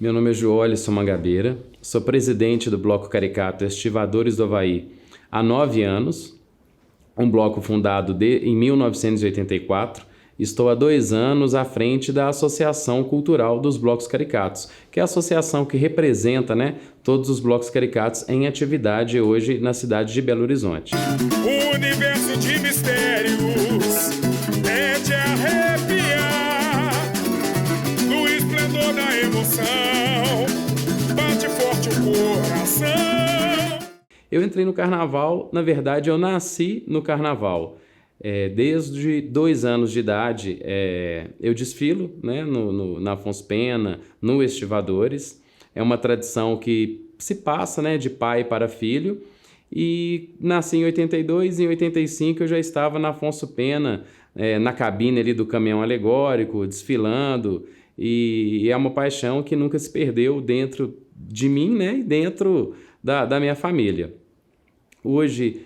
Meu nome é João Alisson Mangabeira, sou presidente do Bloco Caricato Estivadores do Avaí há 9 anos, um bloco fundado em 1984. Estou há 2 anos à frente da Associação Cultural dos Blocos Caricatos, que é a associação que representa, todos os blocos caricatos em atividade hoje na cidade de Belo Horizonte. O universo de mistérios é de arrepiar, no esplendor da emoção, bate forte o coração. Eu entrei no carnaval, na verdade eu nasci no carnaval. Desde 2 anos de idade eu desfilo na Afonso Pena, no Estivadores. É uma tradição que se passa de pai para filho. E nasci em 82, em 85 eu já estava na Afonso Pena, na cabine ali do caminhão alegórico, desfilando. E é uma paixão que nunca se perdeu dentro de mim, e dentro da minha família. Hoje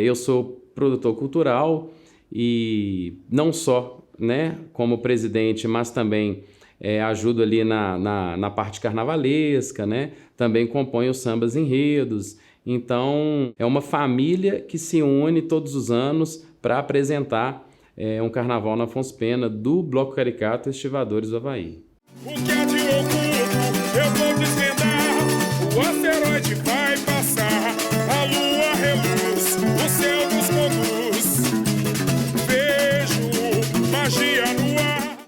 eu sou produtor cultural e não só como presidente, mas também ajudo ali na parte carnavalesca, também compõe os sambas enredos. Então é uma família que se une todos os anos para apresentar um carnaval na Afonso Pena do Bloco Caricato Estivadores do Avaí. O que é de oculto eu vou desvendar, o asteroide vai passar, a lua reluz, o céu nos conduz, vejo magia no ar.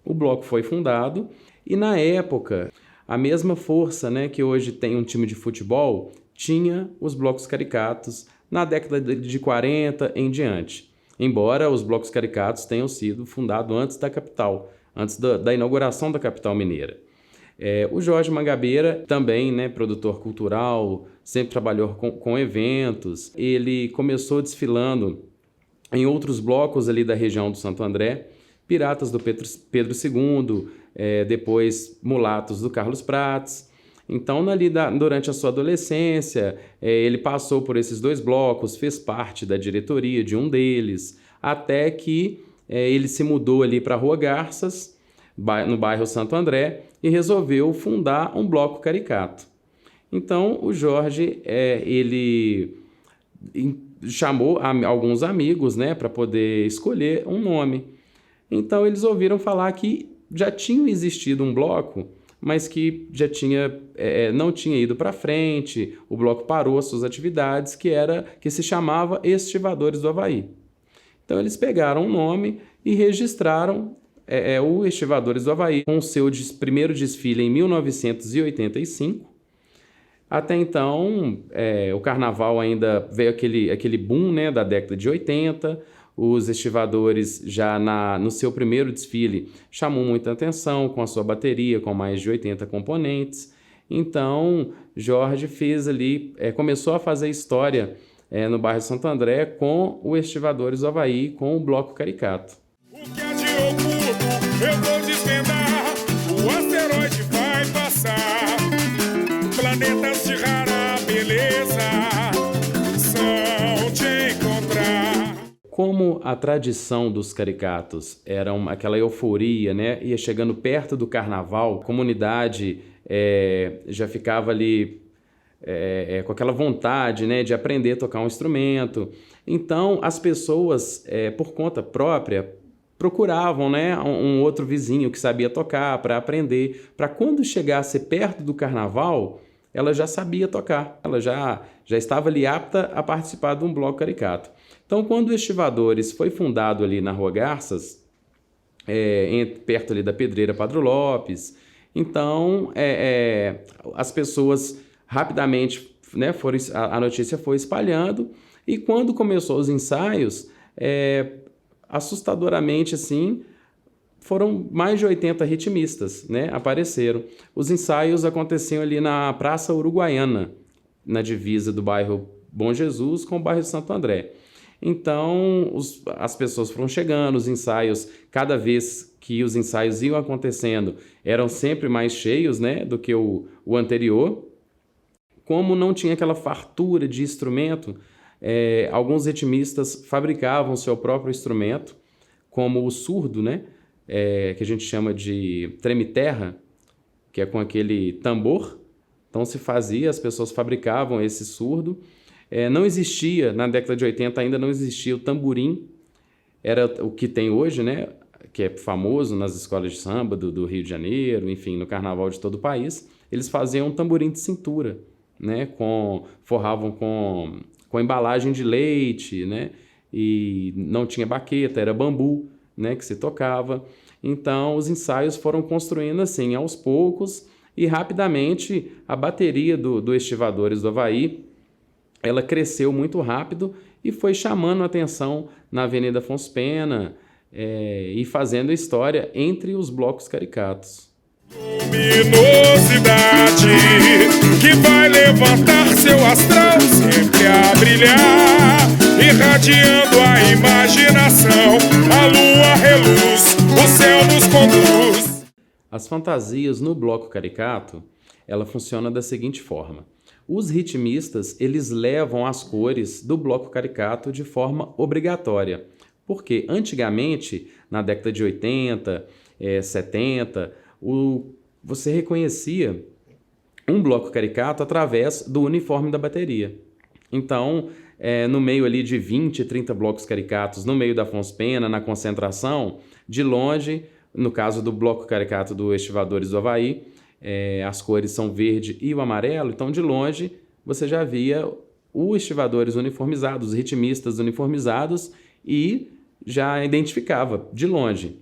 O bloco foi fundado e na época a mesma força que hoje tem um time de futebol tinha os blocos caricatos na década de 40 em diante. Embora os blocos caricatos tenham sido fundados antes da capital, antes da inauguração da capital mineira. O Jorge Mangabeira, também produtor cultural, sempre trabalhou com eventos. Ele começou desfilando em outros blocos ali da região do Santo André, Piratas do Pedro II, depois Mulatos do Carlos Prates. Então, durante a sua adolescência, ele passou por esses 2 blocos, fez parte da diretoria de um deles, até que ele se mudou ali para a Rua Garças, no bairro Santo André, e resolveu fundar um bloco caricato. Então, o Jorge, ele chamou alguns amigos para poder escolher um nome. Então, eles ouviram falar que já tinha existido um bloco, mas que já não tinha ido para frente, o bloco parou as suas atividades, que se chamava Estivadores do Avaí. Então eles pegaram o nome e registraram o Estivadores do Avaí com o seu primeiro desfile em 1985. Até então, o carnaval ainda veio aquele boom da década de 80, os Estivadores já no seu primeiro desfile chamou muita atenção com a sua bateria, com mais de 80 componentes. Então, Jorge fez ali, começou a fazer história no bairro Santo André com o Estivadores do Avaí, com o Bloco Caricato. O que é de oculto eu vou desvendar, o asteroide vai passar, planetas de rara beleza são te encontrar. Como a tradição dos caricatos era aquela euforia, ia chegando perto do carnaval, a comunidade já ficava ali com aquela vontade de aprender a tocar um instrumento. Então, as pessoas, por conta própria, procuravam um outro vizinho que sabia tocar para aprender, para quando chegasse perto do carnaval, ela já sabia tocar, ela já estava ali apta a participar de um bloco caricato. Então, quando o Estivadores foi fundado ali na Rua Garças, perto ali da Pedreira Padre Lopes, então as pessoas rapidamente, a notícia foi espalhando, e quando começou os ensaios, assustadoramente assim, foram mais de 80 ritmistas, apareceram. Os ensaios aconteciam ali na Praça Uruguaiana, na divisa do bairro Bom Jesus com o bairro Santo André. Então, as pessoas foram chegando, os ensaios, cada vez que os ensaios iam acontecendo, eram sempre mais cheios do que o anterior. Como não tinha aquela fartura de instrumento, alguns ritmistas fabricavam seu próprio instrumento, como o surdo, que a gente chama de treme-terra, que é com aquele tambor. Então se fazia, as pessoas fabricavam esse surdo. Não existia, na década de 80 ainda não existia o tamborim, era o que tem hoje, né? Que é famoso nas escolas de samba do Rio de Janeiro, enfim, no carnaval de todo o país. Eles faziam um tamborim de cintura, né? Forravam com embalagem de leite, né? E não tinha baqueta, era bambu, né? Que se tocava. Então os ensaios foram construindo assim, aos poucos, e rapidamente a bateria do Estivadores do Havaí, ela cresceu muito rápido e foi chamando a atenção na Avenida Afonso Pena e fazendo história entre os blocos caricatos. Luminosidade que vai levantar seu astral sempre a brilhar, irradiando a imaginação, a lua reluz, o céu nos conduz. As fantasias no bloco caricato, ela funciona da seguinte forma. Os ritmistas, eles levam as cores do bloco caricato de forma obrigatória, porque antigamente, na década de 80, 70, você reconhecia um bloco caricato através do uniforme da bateria. Então, no meio ali de 20, 30 blocos caricatos, no meio da Afonso Pena, na concentração, de longe, no caso do bloco caricato do Estivadores do Havaí, as cores são verde e o amarelo, então de longe você já via os estivadores uniformizados, os ritmistas uniformizados e já identificava de longe.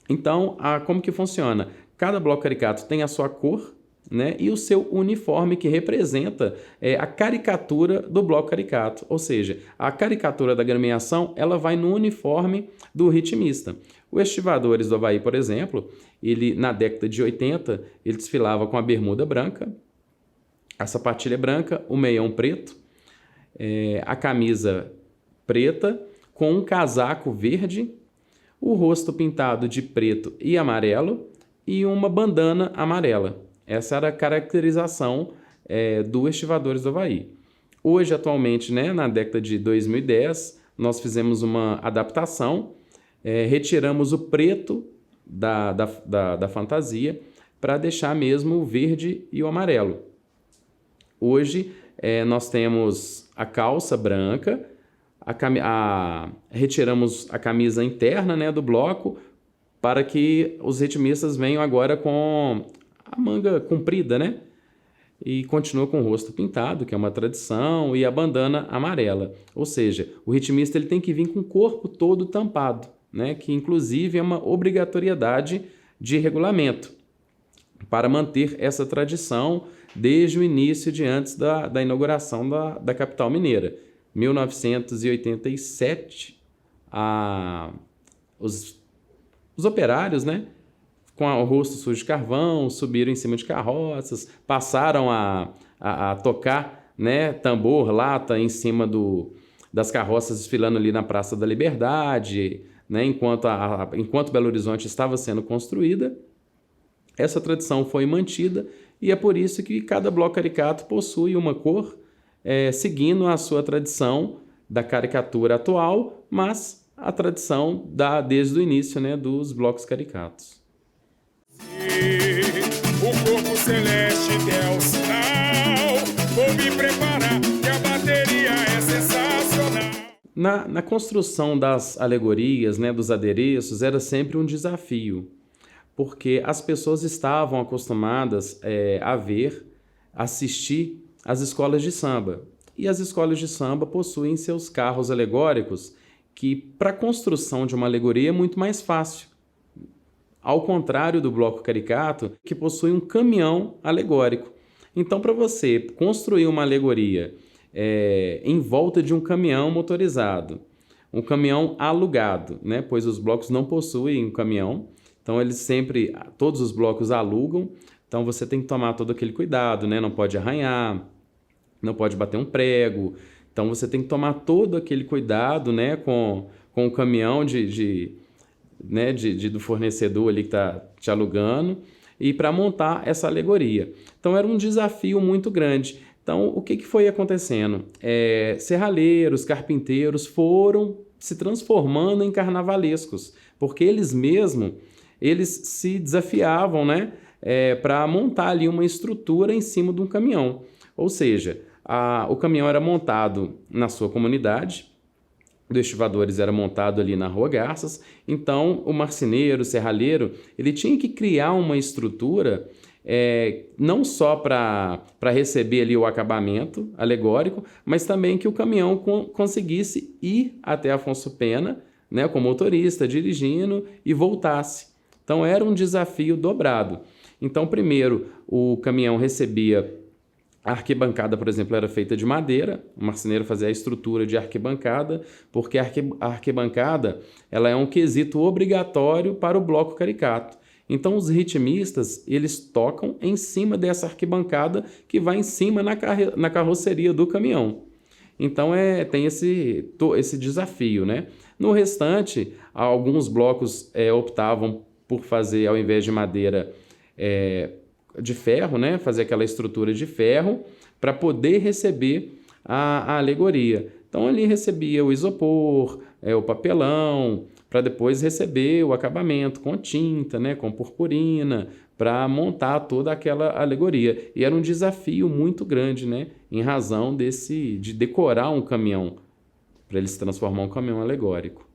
Então, como que funciona? Cada bloco caricato tem a sua cor, né, e o seu uniforme que representa a caricatura do bloco caricato, ou seja, a caricatura da gremiação ela vai no uniforme do ritmista. O Estivadores do Havaí, por exemplo, ele na década de 80, ele desfilava com a bermuda branca, a sapatilha branca, o meião preto, a camisa preta com um casaco verde, o rosto pintado de preto e amarelo e uma bandana amarela. Essa era a caracterização do Estivadores do Havaí. Hoje, atualmente, né, na década de 2010, nós fizemos uma adaptação, retiramos o preto da fantasia para deixar mesmo o verde e o amarelo. Hoje, nós temos a calça branca, retiramos a camisa interna, né, do bloco para que os ritmistas venham agora com a manga comprida, né? E continua com o rosto pintado, que é uma tradição, e a bandana amarela. Ou seja, o ritmista ele tem que vir com o corpo todo tampado, né? Que inclusive é uma obrigatoriedade de regulamento para manter essa tradição desde o início de antes da inauguração da capital mineira. 1987, os operários, né, com o rosto sujo de carvão, subiram em cima de carroças, passaram a tocar, né, tambor, lata em cima das carroças desfilando ali na Praça da Liberdade, né, enquanto Belo Horizonte estava sendo construída. Essa tradição foi mantida e é por isso que cada bloco caricato possui uma cor, seguindo a sua tradição da caricatura atual, mas a tradição desde o início, né, dos blocos caricatos. O corpo celeste é o sinal, vou me preparar que a bateria é sensacional. Na construção das alegorias, né, dos adereços, era sempre um desafio, porque as pessoas estavam acostumadas assistir às escolas de samba. E as escolas de samba possuem seus carros alegóricos, que para a construção de uma alegoria é muito mais fácil. Ao contrário do bloco caricato, que possui um caminhão alegórico. Então, para você construir uma alegoria em volta de um caminhão motorizado, um caminhão alugado, né? Pois os blocos não possuem um caminhão, então todos os blocos alugam, então você tem que tomar todo aquele cuidado, né? Não pode arranhar, não pode bater um prego, então você tem que tomar todo aquele cuidado, né? Com o caminhão do fornecedor ali que está te alugando, e para montar essa alegoria. Então era um desafio muito grande. Então o que foi acontecendo? Serralheiros, carpinteiros foram se transformando em carnavalescos, porque eles se desafiavam, né? para montar ali uma estrutura em cima de um caminhão. Ou seja, o caminhão era montado na sua comunidade, do Estivadores era montado ali na Rua Garças, então o marceneiro, o serralheiro, ele tinha que criar uma estrutura não só para receber ali o acabamento alegórico, mas também que o caminhão conseguisse ir até Afonso Pena, né, com o motorista dirigindo e voltasse. Então era um desafio dobrado. Então primeiro o caminhão recebia a arquibancada, por exemplo, era feita de madeira, o marceneiro fazia a estrutura de arquibancada, porque a arquibancada ela é um quesito obrigatório para o bloco caricato. Então os ritmistas, eles tocam em cima dessa arquibancada que vai em cima na carroceria do caminhão. Então tem esse desafio, né? No restante, alguns blocos optavam por fazer, ao invés de madeira, de ferro, né? Fazer aquela estrutura de ferro para poder receber a alegoria. Então ali recebia o isopor, o papelão, para depois receber o acabamento com tinta, né? Com purpurina, para montar toda aquela alegoria. E era um desafio muito grande, né? Em razão de decorar um caminhão, para ele se transformar em um caminhão alegórico.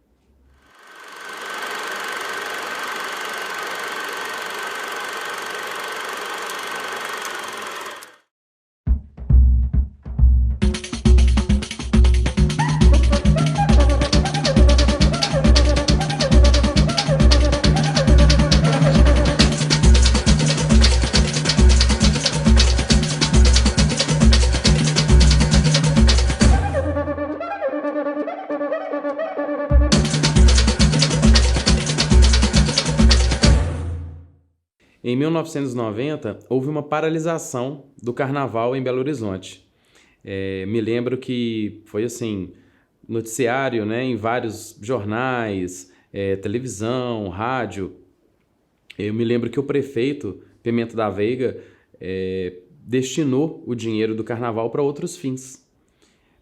Em 1990, houve uma paralisação do carnaval em Belo Horizonte. Me lembro que foi assim, noticiário, né, em vários jornais, televisão, rádio. Eu me lembro que o prefeito, Pimenta da Veiga, destinou o dinheiro do carnaval para outros fins.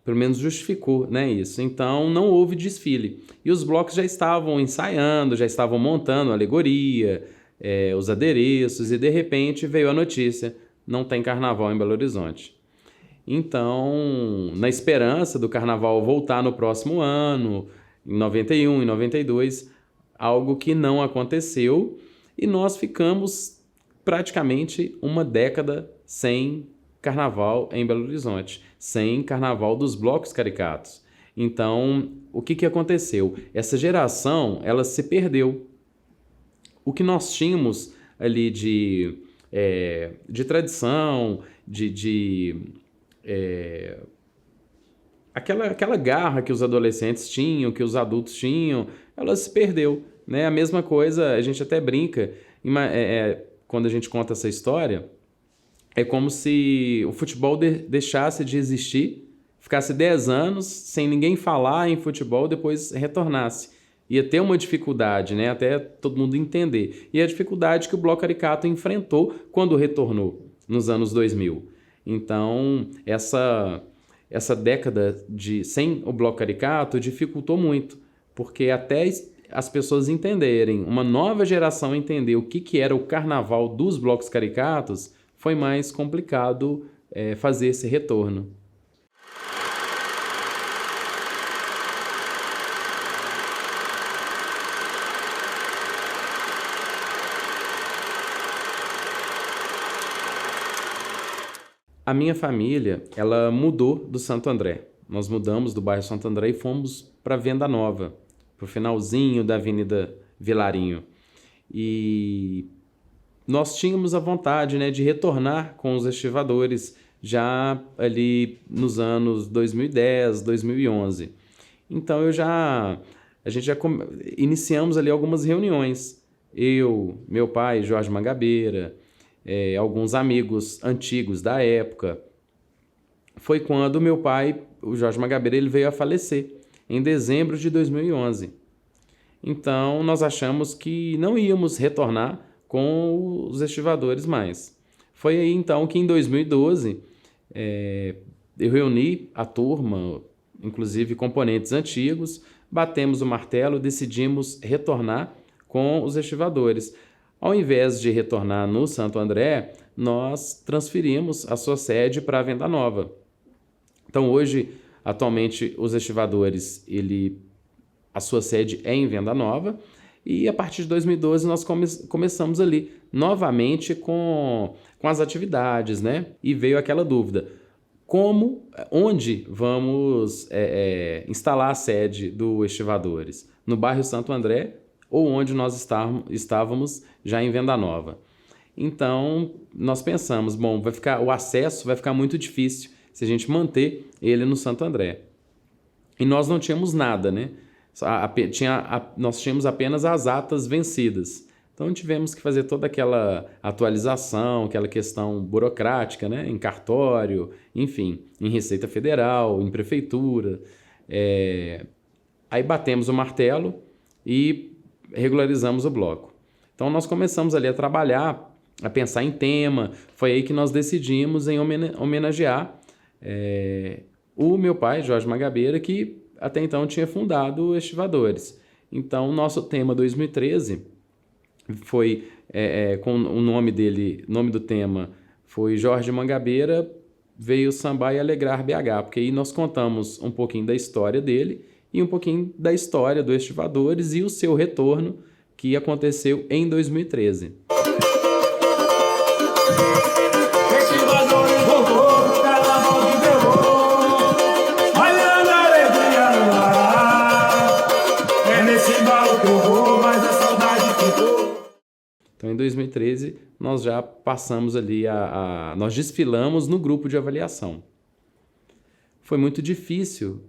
Pelo menos justificou, né, isso. Então, não houve desfile. E os blocos já estavam ensaiando, já estavam montando a alegoria, os adereços, e de repente veio a notícia: não tem carnaval em Belo Horizonte. Então, na esperança do carnaval voltar no próximo ano, em 91, em 92, algo que não aconteceu, e nós ficamos praticamente uma década sem carnaval em Belo Horizonte, sem carnaval dos blocos caricatos. Então, o que aconteceu? Essa geração, ela se perdeu. O que nós tínhamos ali de tradição, aquela garra que os adolescentes tinham, que os adultos tinham, ela se perdeu, né? A mesma coisa, a gente até brinca, quando a gente conta essa história, é como se o futebol deixasse de existir, ficasse 10 anos sem ninguém falar em futebol, depois retornasse. Ia ter uma dificuldade, né? Até todo mundo entender. E a dificuldade que o Bloco Caricato enfrentou quando retornou, nos anos 2000. Então, essa década sem o Bloco Caricato dificultou muito, porque até as pessoas entenderem, uma nova geração entender o que era o carnaval dos blocos caricatos, foi mais complicado fazer esse retorno. A minha família, ela mudou do Santo André. Nós mudamos do bairro Santo André e fomos para Venda Nova, para o finalzinho da Avenida Vilarinho. E nós tínhamos a vontade, né, de retornar com os estivadores já ali nos anos 2010, 2011. Então a gente já iniciamos ali algumas reuniões. Eu, meu pai, Jorge Mangabeira, alguns amigos antigos da época. Foi quando meu pai, o Jorge Mangabeira, ele veio a falecer, em dezembro de 2011. Então, nós achamos que não íamos retornar com os estivadores mais. Foi aí, então, que em 2012, eu reuni a turma, inclusive componentes antigos, batemos o martelo, decidimos retornar com os estivadores. Ao invés de retornar no Santo André, nós transferimos a sua sede para a Venda Nova. Então hoje, atualmente, os Estivadores, a sua sede é em Venda Nova, e a partir de 2012 nós começamos ali novamente com as atividades, né? E veio aquela dúvida: onde vamos instalar a sede do Estivadores? No bairro Santo André ou onde nós estávamos já em Venda Nova? Então nós pensamos, bom, o acesso vai ficar muito difícil se a gente manter ele no Santo André. E nós não tínhamos nada, né? Nós tínhamos apenas as atas vencidas. Então tivemos que fazer toda aquela atualização, aquela questão burocrática, né? Em cartório, enfim, em Receita Federal, em Prefeitura. Aí batemos o martelo e regularizamos o bloco. Então nós começamos ali a trabalhar, a pensar em tema. Foi aí que nós decidimos em homenagear o meu pai, Jorge Magabeira, que até então tinha fundado o Estivadores. Então, o nosso tema 2013 foi, com o nome do tema foi Jorge Mangabeira, veio sambar e alegrar BH, porque aí nós contamos um pouquinho da história dele e um pouquinho da história do Estivadores e o seu retorno, que aconteceu em 2013. Então, em 2013, nós já passamos ali nós desfilamos no grupo de avaliação. Foi muito difícil,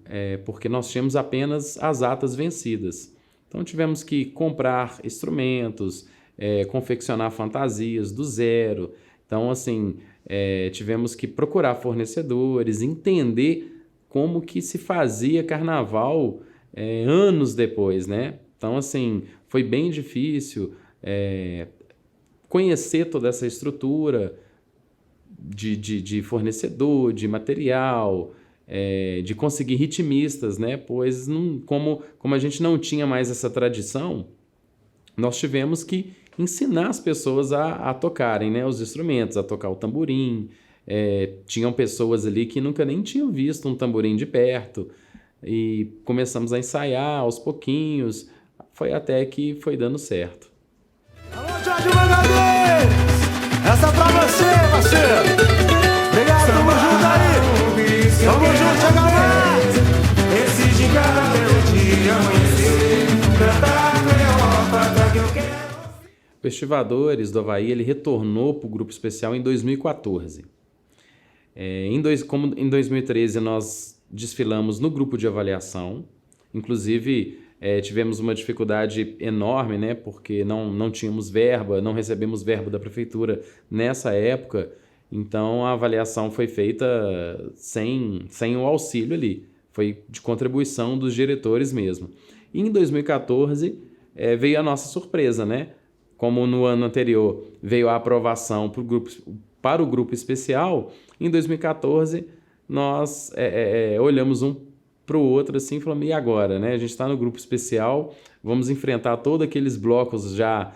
porque nós tínhamos apenas as atas vencidas. Então, tivemos que comprar instrumentos, confeccionar fantasias do zero. Então, assim, tivemos que procurar fornecedores, entender como que se fazia carnaval anos depois, né? Então, assim, foi bem difícil conhecer toda essa estrutura de fornecedor, de material, de conseguir ritmistas, né? Pois como a gente não tinha mais essa tradição, nós tivemos que ensinar as pessoas a tocarem, né, os instrumentos, a tocar o tamborim. Tinham pessoas ali que nunca nem tinham visto um tamborim de perto, e começamos a ensaiar aos pouquinhos, foi até que foi dando certo. Alô, Jorge Mangabeira! Essa pra você, parceiro! Obrigado, tamo junto aí! Tamo junto, chega lá! Esse de cada dia amanhecer, cantar Cleópatra que eu quero. O Estivadores do Avaí, ele retornou para o Grupo Especial em 2014. Como em 2013 nós desfilamos no grupo de avaliação, inclusive tivemos uma dificuldade enorme, né, porque não tínhamos verba, não recebemos verba da prefeitura nessa época, então a avaliação foi feita sem o auxílio ali, foi de contribuição dos diretores mesmo. E em 2014 veio a nossa surpresa, né? Como no ano anterior veio a aprovação para o grupo especial, em 2014 nós olhamos um para o outro assim e falamos, e agora, né? A gente está no grupo especial, vamos enfrentar todos aqueles blocos já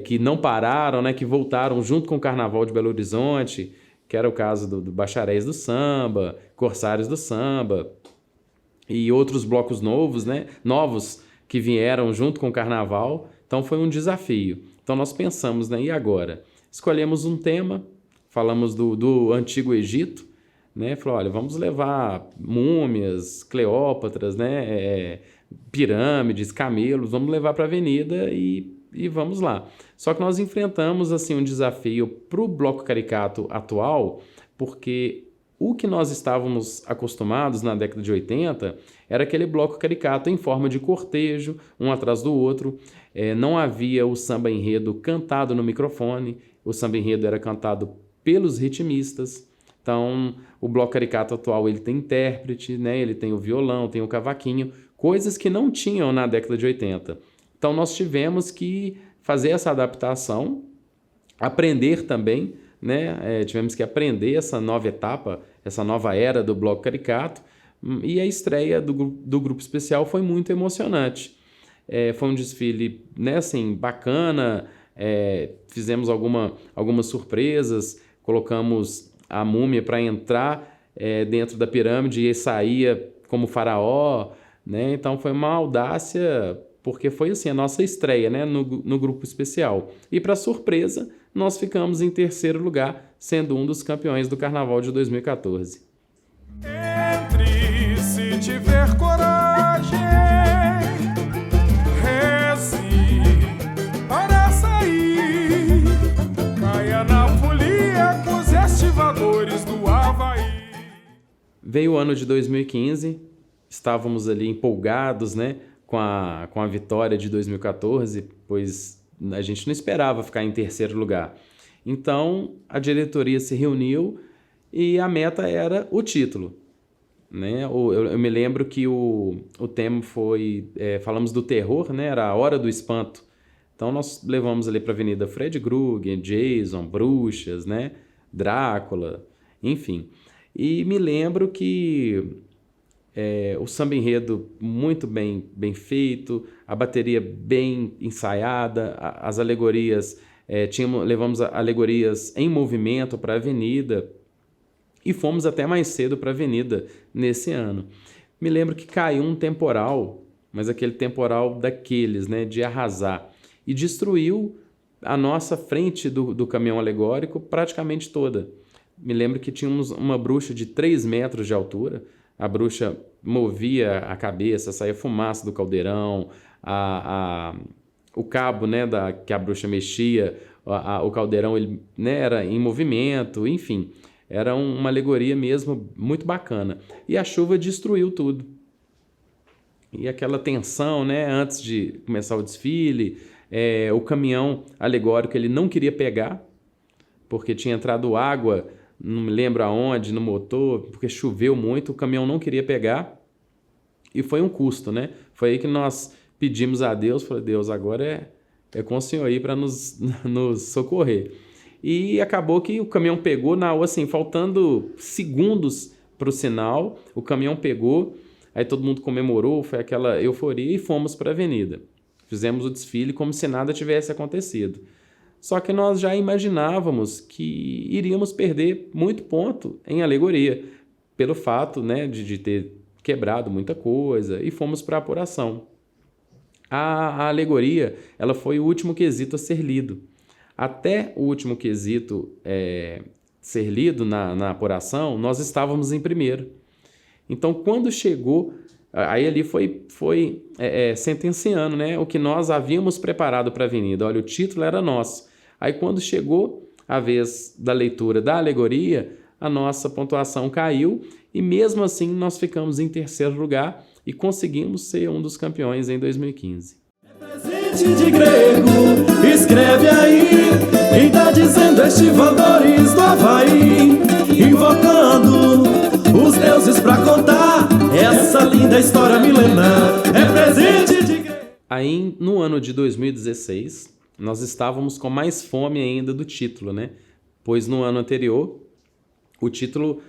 que não pararam, né? Que voltaram junto com o Carnaval de Belo Horizonte, que era o caso do Bacharéis do Samba, Corsários do Samba e outros blocos novos, né? Novos que vieram junto com o Carnaval. Então foi um desafio. Então nós pensamos, né? E agora? Escolhemos um tema, falamos do Antigo Egito, né? Falou, olha, vamos levar múmias, Cleópatras, né? Pirâmides, camelos, vamos levar para a avenida e vamos lá. Só que nós enfrentamos assim um desafio para o bloco caricato atual, porque o que nós estávamos acostumados na década de 80 era aquele bloco caricato em forma de cortejo, um atrás do outro. Não havia o samba enredo cantado no microfone, o samba enredo era cantado pelos ritmistas. Então, o bloco caricato atual ele tem intérprete, né? Ele tem o violão, tem o cavaquinho, coisas que não tinham na década de 80. Então, nós tivemos que fazer essa adaptação, aprender também, né? Tivemos que aprender essa nova etapa, essa nova era do bloco caricato, e a estreia do grupo especial foi muito emocionante. Foi um desfile, né, assim, bacana, Fizemos algumas surpresas, colocamos a múmia para entrar dentro da pirâmide e saía como faraó, né? Então foi uma audácia, porque foi assim a nossa estreia, né, no grupo especial. E para surpresa, nós ficamos em terceiro lugar, sendo um dos campeões do Carnaval de 2014. Entre se tiver coragem, reze para sair, caia na folia com os estivadores do Havaí. Veio o ano de 2015, estávamos ali empolgados, né, com a vitória de 2014, pois a gente não esperava ficar em terceiro lugar. Então, a diretoria se reuniu e a meta era o título, né? Eu me lembro que o tema foi, falamos do terror, né? Era a Hora do Espanto. Então, nós levamos ali para a Avenida Fred Krueger, Jason, Bruxas, né? Drácula, enfim. E me lembro que o samba enredo muito bem feito, a bateria bem ensaiada, as alegorias, levamos alegorias em movimento para a avenida e fomos até mais cedo para a avenida nesse ano. Me lembro que caiu um temporal, mas aquele temporal daqueles, né, de arrasar, e destruiu a nossa frente do caminhão alegórico praticamente toda. Me lembro que tínhamos uma bruxa de 3 metros de altura. A bruxa movia a cabeça, saía fumaça do caldeirão, o cabo, né, que a bruxa mexia, o caldeirão ele, né, era em movimento, enfim. Era uma alegoria mesmo muito bacana. E a chuva destruiu tudo. E aquela tensão, né, antes de começar o desfile, o caminhão alegórico ele não queria pegar, porque tinha entrado água, não me lembro aonde, no motor, porque choveu muito, o caminhão não queria pegar e foi um custo, né? Foi aí que nós pedimos a Deus, falei, Deus, agora é com o Senhor aí para nos socorrer. E acabou que o caminhão pegou, assim, faltando segundos para o sinal, o caminhão pegou, aí todo mundo comemorou, foi aquela euforia e fomos para a avenida. Fizemos o desfile como se nada tivesse acontecido. Só que nós já imaginávamos que iríamos perder muito ponto em alegoria, pelo fato, né, de ter quebrado muita coisa, e fomos para a apuração. A alegoria ela foi o último quesito a ser lido. Até o último quesito ser lido na apuração, nós estávamos em primeiro. Então, quando chegou, aí ali foi sentenciando, né, o que nós havíamos preparado para a avenida. Olha, o título era nosso. Aí quando chegou a vez da leitura da alegoria, a nossa pontuação caiu e mesmo assim nós ficamos em terceiro lugar e conseguimos ser um dos campeões em 2015. Presente de grego, escreve aí, quem tá dizendo estivadores do Havaí, invocando os deuses pra contar essa linda história milenar. É presente de grego. Aí no ano de 2016, nós estávamos com mais fome ainda do título, né? Pois no ano anterior, o título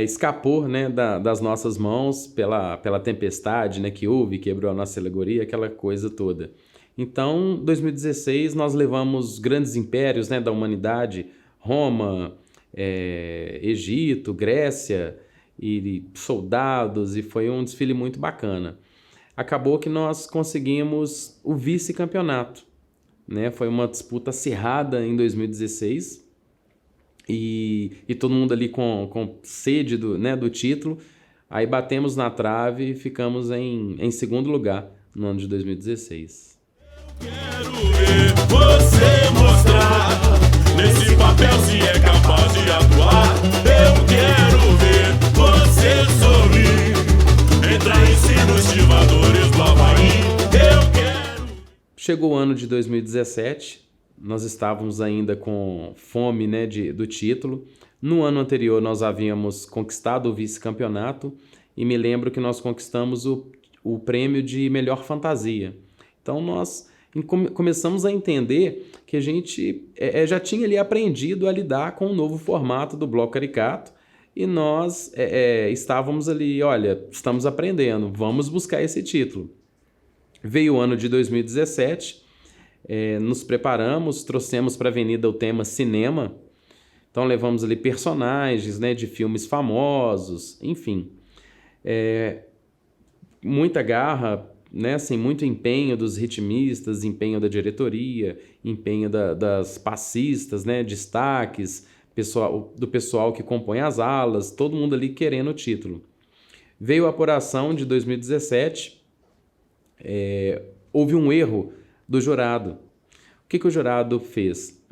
escapou, né, das nossas mãos pela tempestade, né, que houve, quebrou a nossa alegoria, aquela coisa toda. Então, em 2016, nós levamos grandes impérios, né, da humanidade, Roma, Egito, Grécia, e soldados, e foi um desfile muito bacana. Acabou que nós conseguimos o vice-campeonato, né? Foi uma disputa acirrada em 2016 e todo mundo ali com sede do título. Aí batemos na trave e ficamos em segundo lugar no ano de 2016. Quero ver você mostrar nesse papel se é capaz de atuar. Eu quero ver você sorrir, entrar em si nos estivadores do Havaí. Eu quero. Chegou o ano de 2017, nós estávamos ainda com fome, né, do título. No ano anterior nós havíamos conquistado o vice-campeonato e me lembro que nós conquistamos o prêmio de melhor fantasia. Então nós começamos a entender que a gente já tinha ali aprendido a lidar com o novo formato do Bloco Caricato e nós estávamos ali, olha, estamos aprendendo, vamos buscar esse título. Veio o ano de 2017, nos preparamos, trouxemos para a Avenida o tema cinema. Então levamos ali personagens, né, de filmes famosos, enfim. Muita garra, né, assim, muito empenho dos ritmistas, empenho da diretoria, empenho das passistas, né, destaques, do pessoal que compõe as alas, todo mundo ali querendo o título. Veio a apuração de 2017, houve um erro do jurado. O que o jurado fez?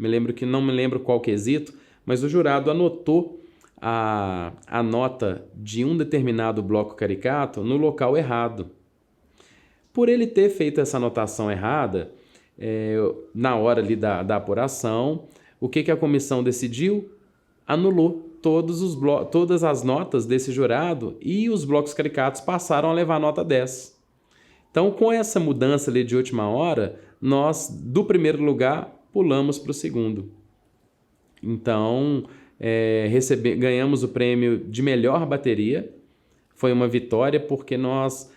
Não me lembro qual quesito, mas o jurado anotou a nota de um determinado bloco caricato no local errado. Por ele ter feito essa anotação errada, na hora ali da apuração, o que a comissão decidiu? Anulou todas as notas desse jurado e os blocos caricatos passaram a levar nota 10. Então, com essa mudança ali de última hora, nós, do primeiro lugar, pulamos para o segundo. Então, ganhamos o prêmio de melhor bateria. Foi uma vitória porque nós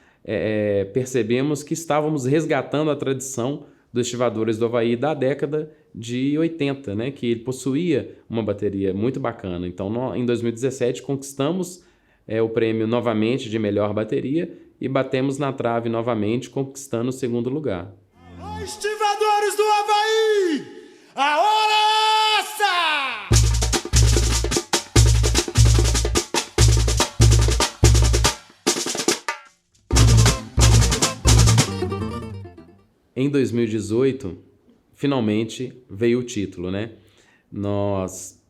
percebemos que estávamos resgatando a tradição dos Estivadores do Avaí da década de 80, né? Que ele possuía uma bateria muito bacana. Então, em 2017, conquistamos o prêmio novamente de melhor bateria e batemos na trave novamente, conquistando o segundo lugar. Alô, Estivadores do Avaí! A hora é essa! Em 2018, finalmente veio o título, né? Nós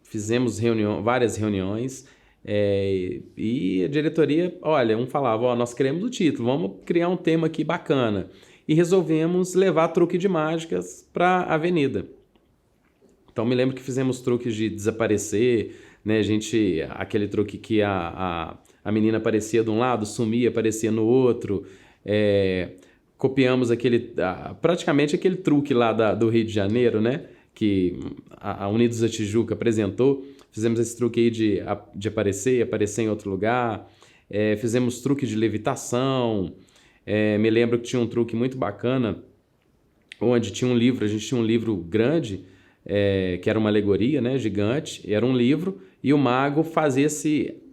fizemos várias reuniões e a diretoria, olha, falava, nós queremos o título, vamos criar um tema aqui bacana. E resolvemos levar truque de mágicas para a Avenida. Então, me lembro que fizemos truques de desaparecer, né? Aquele truque que a menina aparecia de um lado, sumia, aparecia no outro. Copiamos praticamente aquele truque lá do Rio de Janeiro, né? Que a Unidos da Tijuca apresentou. Fizemos esse truque aí de aparecer em outro lugar. Fizemos truque de levitação. Me lembro que tinha um truque muito bacana, onde tinha um livro, a gente tinha um livro grande, que era uma alegoria, né, gigante, e era um livro, e o mago fazia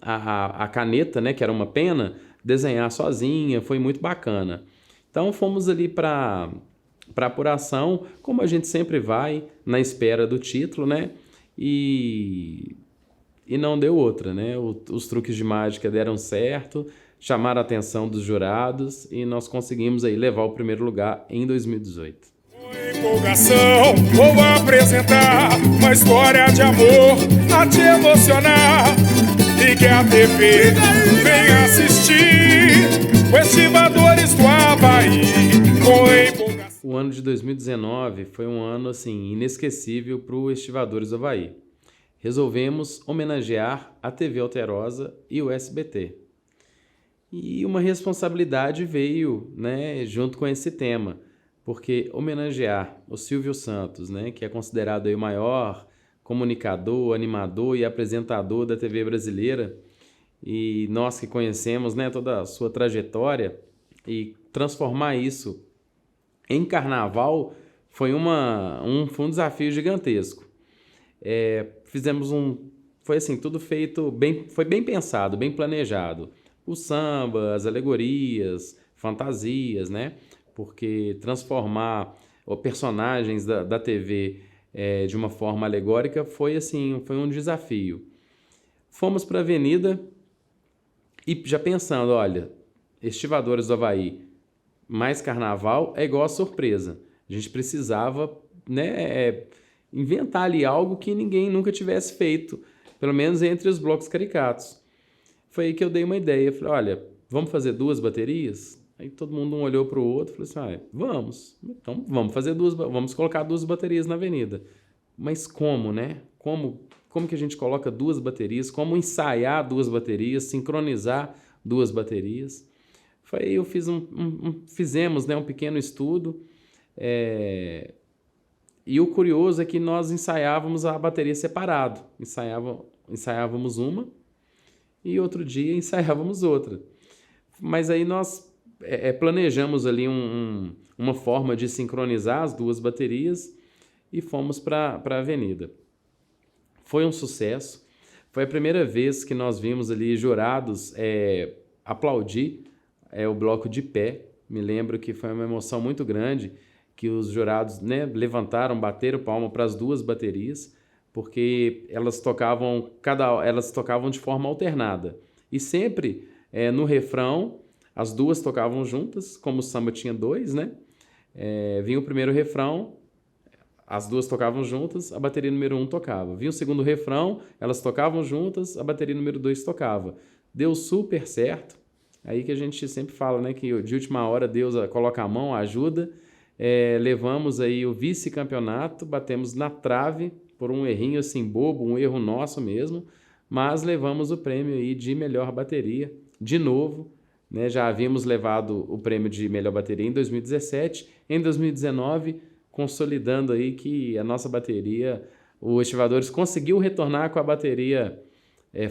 a caneta, né, que era uma pena, desenhar sozinha, foi muito bacana. Então fomos ali para apuração, como a gente sempre vai, na espera do título, né, e não deu outra, né, os truques de mágica deram certo, chamaram a atenção dos jurados e nós conseguimos aí levar o primeiro lugar em 2018. Empolgação, vou apresentar uma história de amor a te emocionar e que a TV vem assistir os Estivadores do Avaí com empolgação. O ano de 2019 foi um ano assim inesquecível para o Estivadores do Avaí. Resolvemos homenagear a TV Alterosa e o SBT. E uma responsabilidade veio, né, junto com esse tema, porque homenagear o Silvio Santos, né, que é considerado aí o maior comunicador, animador e apresentador da TV brasileira, e nós que conhecemos, né, toda a sua trajetória, e transformar isso em carnaval foi um desafio gigantesco. Foi assim, tudo feito foi bem pensado, bem planejado. O samba, as alegorias, fantasias, né? Porque transformar personagens da TV de uma forma alegórica foi um desafio. Fomos para a Avenida e já pensando, olha, Estivadores do Avaí mais carnaval é igual a surpresa. A gente precisava, né, inventar ali algo que ninguém nunca tivesse feito, pelo menos entre os blocos caricatos. Foi aí que eu dei uma ideia. Falei, olha, vamos fazer 2 baterias? Aí todo mundo um olhou para o outro e falou assim, vamos. Então vamos fazer vamos colocar 2 baterias na Avenida. Mas como, né? Como que a gente coloca 2 baterias? Como ensaiar 2 baterias? Sincronizar 2 baterias? Foi aí eu fizemos, né, um pequeno estudo. E o curioso é que nós ensaiávamos a bateria separado. Ensaiávamos uma e outro dia ensaiávamos outra. Mas aí nós planejamos ali uma forma de sincronizar as duas baterias e fomos para a avenida. Foi um sucesso. Foi a primeira vez que nós vimos ali jurados aplaudir o bloco de pé. Me lembro que foi uma emoção muito grande, que os jurados, né, levantaram, bateram palma para as duas baterias, porque elas tocavam de forma alternada. E sempre no refrão, as duas tocavam juntas, como o samba tinha dois, né? Vinha o primeiro refrão, as duas tocavam juntas, a bateria número 1 tocava. Vinha o segundo refrão, elas tocavam juntas, a bateria número 2 tocava. Deu super certo. Aí que a gente sempre fala, né, que de última hora Deus coloca a mão, ajuda. Levamos aí o vice-campeonato, batemos na trave por um errinho assim bobo, um erro nosso mesmo, mas levamos o prêmio aí de melhor bateria de novo, né? Já havíamos levado o prêmio de melhor bateria em 2017, em 2019, consolidando aí que a nossa bateria, o Estivadores conseguiu retornar com a bateria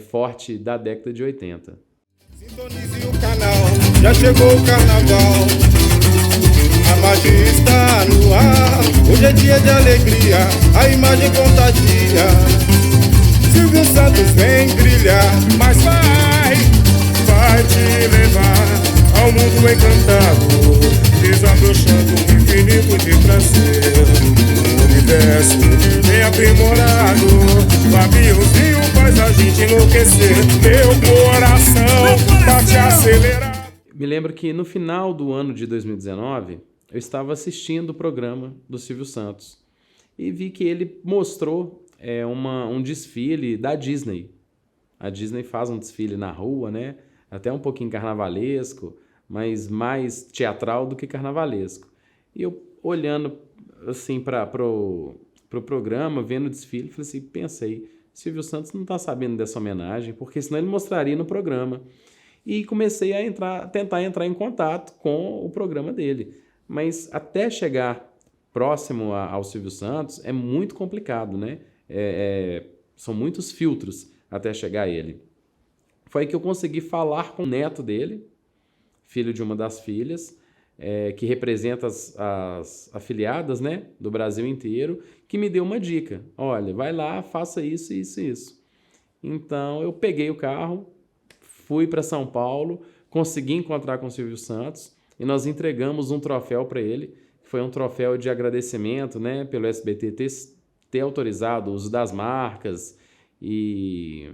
forte da década de 80. Sintonize o canal, já chegou o carnaval. A magia está no ar, hoje é dia de alegria, a imagem contagia. Silvio Santos vem brilhar, mas vai te levar ao mundo encantado, desabrochando um infinito de prazer. Um universo bem aprimorado, Fabiozinho faz a gente enlouquecer. Meu coração bate acelerado. Me lembro que no final do ano de 2019, eu estava assistindo o programa do Silvio Santos e vi que ele mostrou um desfile da Disney. A Disney faz um desfile na rua, né? Até um pouquinho carnavalesco, mas mais teatral do que carnavalesco. E eu olhando assim para o programa, vendo o desfile, falei assim, pensei, Silvio Santos não está sabendo dessa homenagem, porque senão ele mostraria no programa. E comecei a tentar entrar em contato com o programa dele. Mas até chegar próximo ao Silvio Santos é muito complicado, né? São muitos filtros até chegar a ele. Foi aí que eu consegui falar com o neto dele, filho de uma das filhas, que representa as afiliadas, né, do Brasil inteiro, que me deu uma dica. Olha, vai lá, faça isso, isso e isso. Então eu peguei o carro, fui para São Paulo, consegui encontrar com o Silvio Santos e nós entregamos um troféu para ele. Foi um troféu de agradecimento, né, pelo SBT ter autorizado o uso das marcas e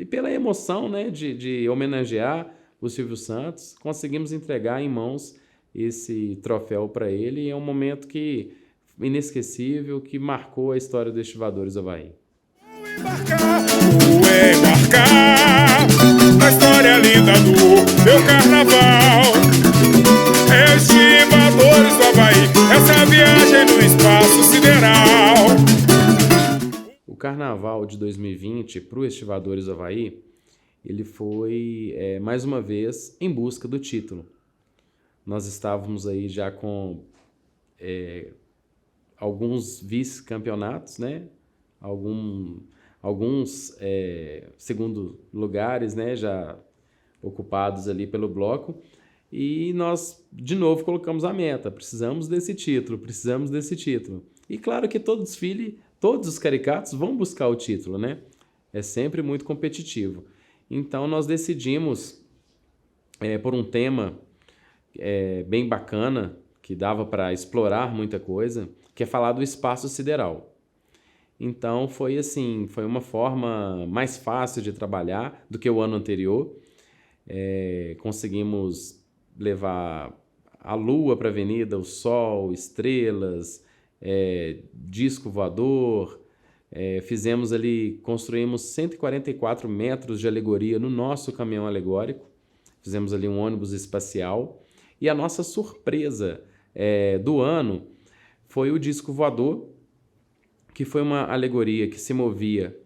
pela emoção, né, de homenagear o Silvio Santos. Conseguimos entregar em mãos esse troféu para ele e é um momento inesquecível que marcou a história do Estivadores Avaí. Embarcar na história linda do meu carnaval. Estivadores do Avaí, essa viagem no espaço sideral. O carnaval de 2020 para o Estivadores do Avaí, ele foi mais uma vez em busca do título. Nós estávamos aí já com alguns vice-campeonatos, né? Alguns segundo lugares, né, já ocupados ali pelo bloco, e nós de novo colocamos a meta, precisamos desse título. E claro que todo desfile, todos os caricatos vão buscar o título, né? É sempre muito competitivo. Então nós decidimos por um tema bem bacana, que dava para explorar muita coisa, que é falar do espaço sideral. Então foi uma forma mais fácil de trabalhar do que o ano anterior. Conseguimos levar a lua para a avenida, o sol, estrelas, disco voador. Construímos 144 metros de alegoria no nosso caminhão alegórico. Fizemos ali um ônibus espacial. E a nossa surpresa do ano foi o disco voador, que foi uma alegoria que se movia,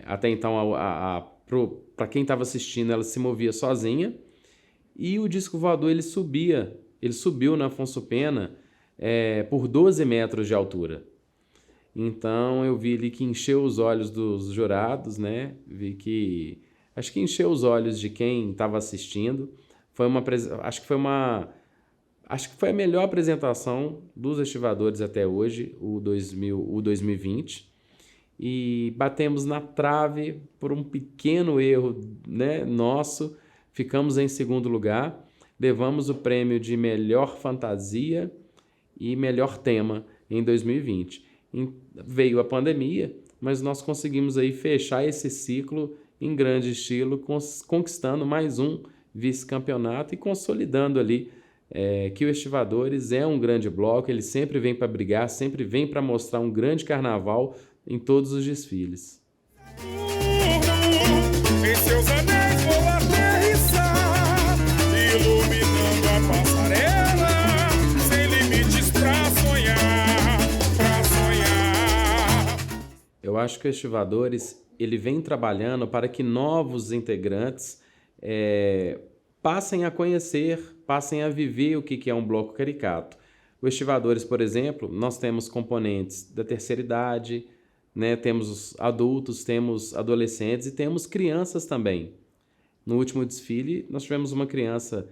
até então, para quem estava assistindo, ela se movia sozinha, e o disco voador ele subiu na Afonso Pena por 12 metros de altura. Então eu vi ali que encheu os olhos dos jurados, né? Acho que encheu os olhos de quem estava assistindo. Acho que foi a melhor apresentação dos estivadores até hoje, o 2020. E batemos na trave por um pequeno erro, né, nosso. Ficamos em segundo lugar, levamos o prêmio de melhor fantasia e melhor tema em 2020. Veio a pandemia, mas nós conseguimos aí fechar esse ciclo em grande estilo, conquistando mais um vice-campeonato e consolidando ali que o Estivadores é um grande bloco, ele sempre vem para brigar, sempre vem para mostrar um grande carnaval em todos os desfiles. Em seus anéis vou aterrissar, iluminando a passarela, sem limites pra sonhar, pra sonhar. Eu acho que o Estivadores, ele vem trabalhando para que novos integrantes passem a conhecer, passem a viver o que é um bloco caricato. O Estivadores, por exemplo, nós temos componentes da terceira idade, né? Temos os adultos, temos adolescentes e temos crianças também. No último desfile, nós tivemos uma criança,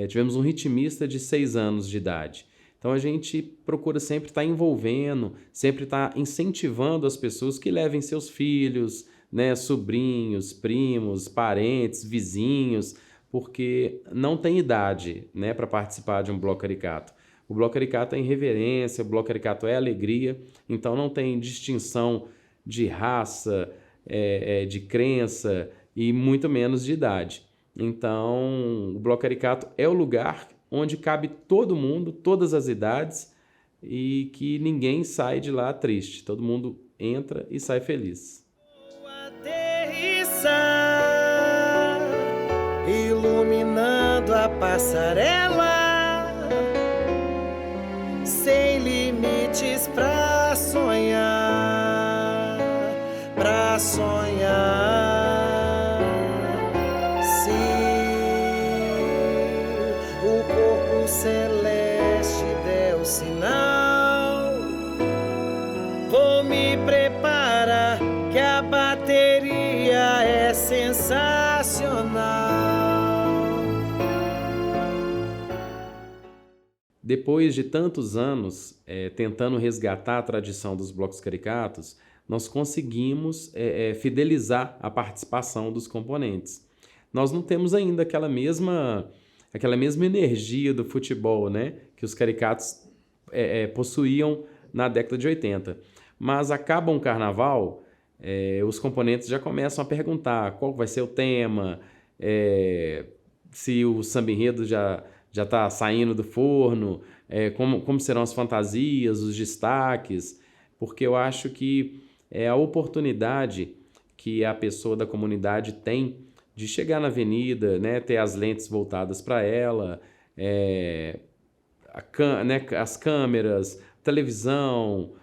tivemos um ritmista de 6 anos de idade. Então a gente procura sempre estar envolvendo, sempre estar incentivando as pessoas que levem seus filhos, né, sobrinhos, primos, parentes, vizinhos, porque não tem idade, né, para participar de um bloco caricato. O bloco caricato é irreverência, o bloco caricato é alegria, então não tem distinção de raça, de crença e muito menos de idade. Então, o bloco caricato é o lugar onde cabe todo mundo, todas as idades, e que ninguém sai de lá triste. Todo mundo entra e sai feliz. Iluminando a passarela, sem limites pra sonhar, pra sonhar. Se o corpo celeste der o sinal, vou me preparar que a bateria é sensacional. Depois de tantos anos tentando resgatar a tradição dos blocos caricatos, nós conseguimos fidelizar a participação dos componentes. Nós não temos ainda aquela mesma energia do futebol, né, que os caricatos possuíam na década de 80. Mas acaba um carnaval, os componentes já começam a perguntar qual vai ser o tema, se o samba-enredo já está saindo do forno, como serão as fantasias, os destaques, porque eu acho que é a oportunidade que a pessoa da comunidade tem de chegar na avenida, né, ter as lentes voltadas para ela, as câmeras, televisão,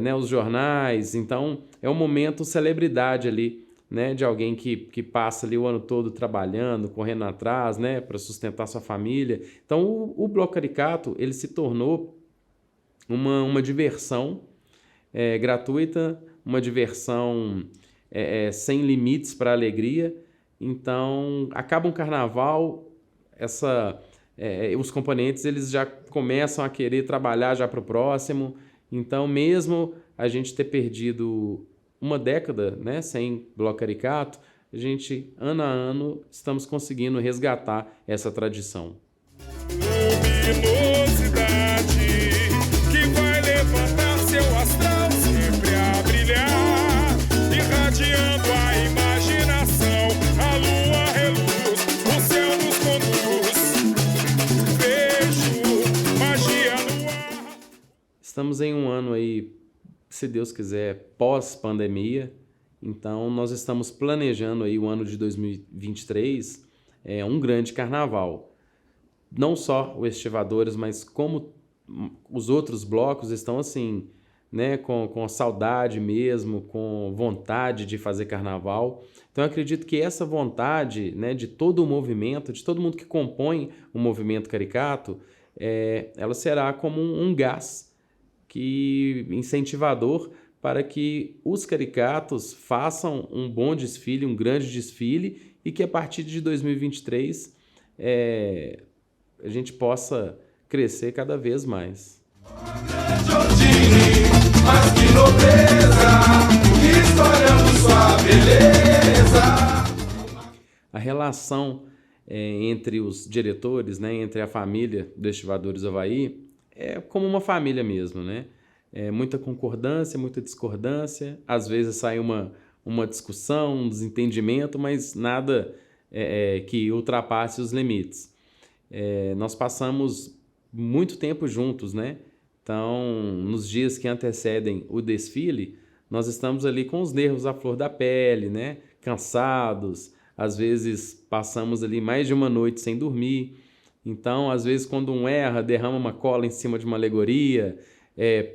né, os jornais. Então, é um momento celebridade ali, né, de alguém que passa ali o ano todo trabalhando, correndo atrás, né, para sustentar sua família. Então, o bloco caricato, ele se tornou uma diversão gratuita, uma diversão sem limites para a alegria. Então, acaba um carnaval, os componentes eles já começam a querer trabalhar já para o próximo. Então, mesmo a gente ter perdido uma década, né, sem bloco caricato, a gente, ano a ano, estamos conseguindo resgatar essa tradição. Luminosidade que vai levantar seu astral sempre a brilhar, irradiando a imaginação. A lua reluz, o céu nos conduz. Vejo magia no ar. Estamos em um ano aí, se Deus quiser, pós-pandemia. Então, nós estamos planejando aí o ano de 2023, um grande carnaval. Não só o Estivadores, mas como os outros blocos estão assim, né, com saudade mesmo, com vontade de fazer carnaval. Então, eu acredito que essa vontade, né, de todo o movimento, de todo mundo que compõe o movimento caricato, ela será como um gás incentivador para que os caricatos façam um bom desfile, um grande desfile, e que a partir de 2023 a gente possa crescer cada vez mais. Mas que nobreza, historiando sua beleza. A relação entre os diretores, né, entre a família do Estivadores Havaí, é como uma família mesmo, né? Muita concordância, muita discordância, às vezes sai uma discussão, um desentendimento, mas nada que ultrapasse os limites. Nós passamos muito tempo juntos, né? Então, nos dias que antecedem o desfile, nós estamos ali com os nervos à flor da pele, né? Cansados, às vezes passamos ali mais de uma noite sem dormir. Então, às vezes, quando um erra, derrama uma cola em cima de uma alegoria,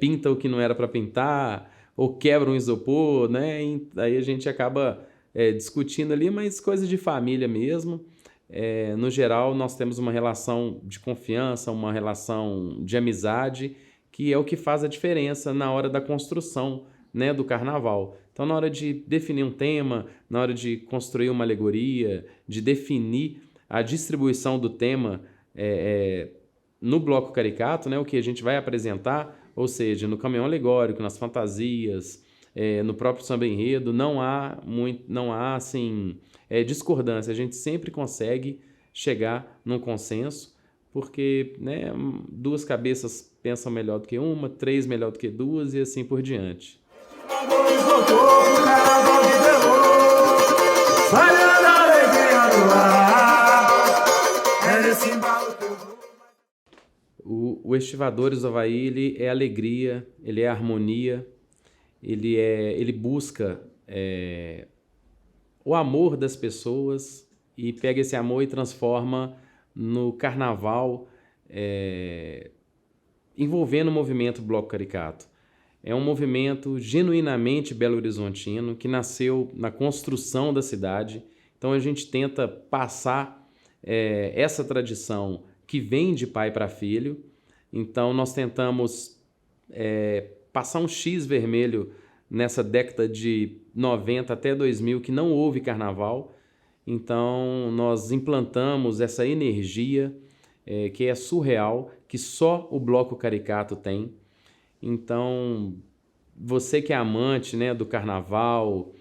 pinta o que não era para pintar, ou quebra um isopor, né? E aí a gente acaba discutindo ali, mas coisa de família mesmo. No geral, nós temos uma relação de confiança, uma relação de amizade, que é o que faz a diferença na hora da construção, né, do carnaval. Então, na hora de definir um tema, na hora de construir uma alegoria, de definir a distribuição do tema no bloco caricato, né, o que a gente vai apresentar, ou seja, no caminhão alegórico, nas fantasias, no próprio samba enredo, não há assim, discordância. A gente sempre consegue chegar num consenso, porque, né, duas cabeças pensam melhor do que uma, três melhor do que duas e assim por diante. O Estivadores do Havaí, ele é alegria, ele é harmonia, ele busca o amor das pessoas e pega esse amor e transforma no carnaval, envolvendo o movimento Bloco Caricato. É um movimento genuinamente belo-horizontino, que nasceu na construção da cidade. Então a gente tenta passar essa tradição que vem de pai para filho. Então nós tentamos passar um X vermelho nessa década de 90 até 2000, que não houve carnaval. Então nós implantamos essa energia que é surreal, que só o Bloco Caricato tem. Então, você que é amante, né, do carnaval,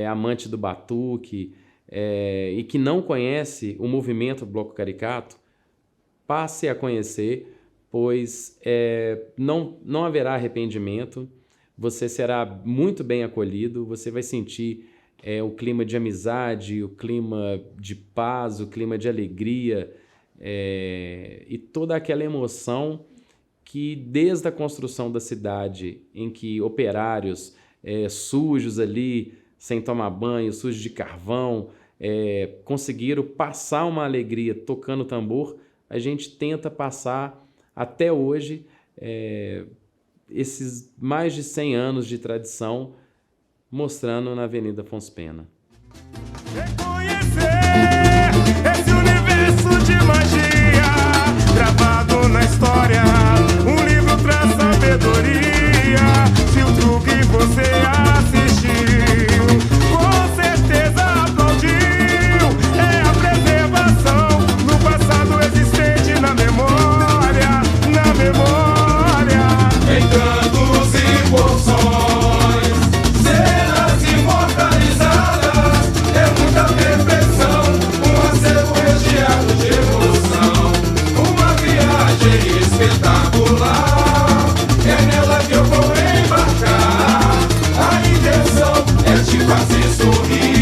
amante do batuque, e que não conhece o movimento Bloco Caricato, passe a conhecer, pois não haverá arrependimento, você será muito bem acolhido, você vai sentir o clima de amizade, o clima de paz, o clima de alegria, e toda aquela emoção que desde a construção da cidade, em que operários sujos ali, sem tomar banho, sujos de carvão, conseguiram passar uma alegria tocando tambor, a gente tenta passar até hoje esses mais de 100 anos de tradição, mostrando na Avenida Afonso Pena. Reconhecer esse universo de magia gravado na história, um livro traz sabedoria. Se o truque você assistiu, com certeza aplaudiu. É a preservação do passado existente na memória, na memória. Em cantos e porções, cenas imortalizadas, muita perfeição, um acervo recheado de emoção, uma viagem espetacular, é nela que eu vou embarcar, a intenção é te fazer sorrir.